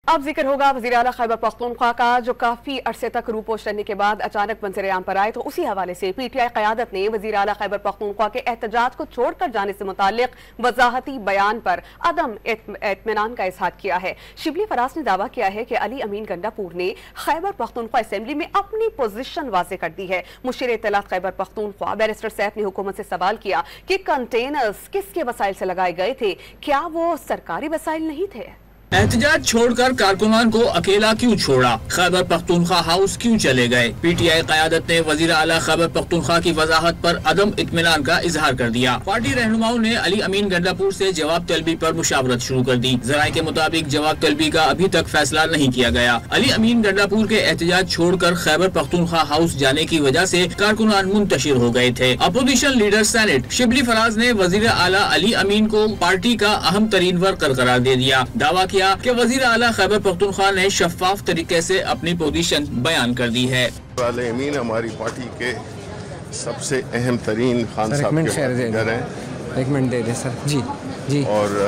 अब जिक्र होगा वज़ीर आला खैबर पख्तूनख्वा का, जो काफी अरसे तक रूपोश रहने के बाद अचानक मंजर-ए-आम पर आए। तो उसी हवाले से पीटीआई क़यादत ने वज़ीर आला खैबर पख्तूनख्वा के एहतजाज को छोड़कर जाने से मुताल्लिक वज़ाहती बयान पर अदम इत्मीनान का इजहार किया है। शिबली फराज ने दावा किया है कि अली अमीन गंडापुर ने खैबर पख्तूनख्वा असेंबली में अपनी पोजीशन वाज़े कर दी है। मुशीर इत्तलात खैबर पख्तूनख्वा बैरिस्टर सैफ ने हुकूमत से सवाल किया कि कंटेनर्स किसके वसाइल से लगाए गए थे, क्या वो सरकारी वसाइल नहीं थे? एहतजाज छोड़कर कारकुनान को अकेला क्यों छोड़ा? खैबर पख्तूनख्वा हाउस क्यों चले गए? पीटीआई क़यादत ने वज़ीर आला खैबर पख्तूनख्वा की वजाहत पर अदम इत्मीनान का इजहार कर दिया। पार्टी रहनुमाओं ने अली अमीन गंडापुर से जवाब तलबी पर मुशावरत शुरू कर दी। ज़राए के मुताबिक जवाब तलबी का अभी तक फैसला नहीं किया गया। अली अमीन गंडापुर के एहतजाज छोड़कर खैबर पख्तूनख्वा हाउस जाने की वजह से कारकुनान मुंतशिर हो गए थे। Opposition leader senate Shibli Faraz ने वज़ीर आला अली अमीन को पार्टी का अहम तरीन वर्कर करार दे दिया। दावा किया कि वज़ीर आला खैबर पख्तूनख्वा ने शफाफ तरीके से अपनी पोजीशन बयान कर दी है। अली अमीन हमारी पार्टी के सबसे अहम तरीन खान साहब के घर हैं। एक मिनट दे दे सर। जी जी। और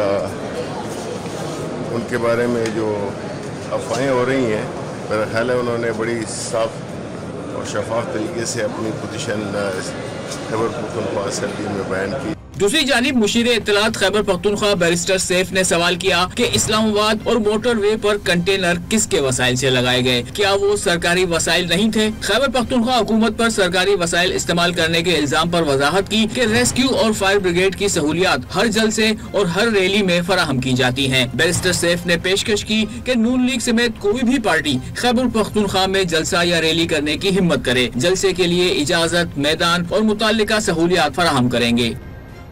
उनके बारे में जो अफवाहें हो रही हैं, मेरा ख्याल है उन्होंने बड़ी साफ और शफाफ तरीके से अपनी पोजीशन खैबर पख्तूनख्वा असेंबली में बयान की। दूसरी जानिब मुशीर इत्तलात खैबर पख्तूनख्वा बैरिस्टर सैफ ने सवाल किया कि इस्लामाबाद और मोटर वे पर कंटेनर किसके वसाइल से लगाए गए, क्या वो सरकारी वसाइल नहीं थे? खैबर पख्तूनख्वा हुकूमत पर सरकारी वसाइल इस्तेमाल करने के इल्जाम पर वजाहत की कि रेस्क्यू और फायर ब्रिगेड की सहूलियात हर जलसे और हर रैली में फराहम की जाती हैं। बैरिस्टर सैफ ने पेशकश की कि नून लीग समेत कोई भी पार्टी खैबर पख्तूनख्वा में जलसा या रैली करने की हिम्मत करे, जलसे के लिए इजाजत, मैदान और मुताल्लिका सहूलियात फराहम करेंगे।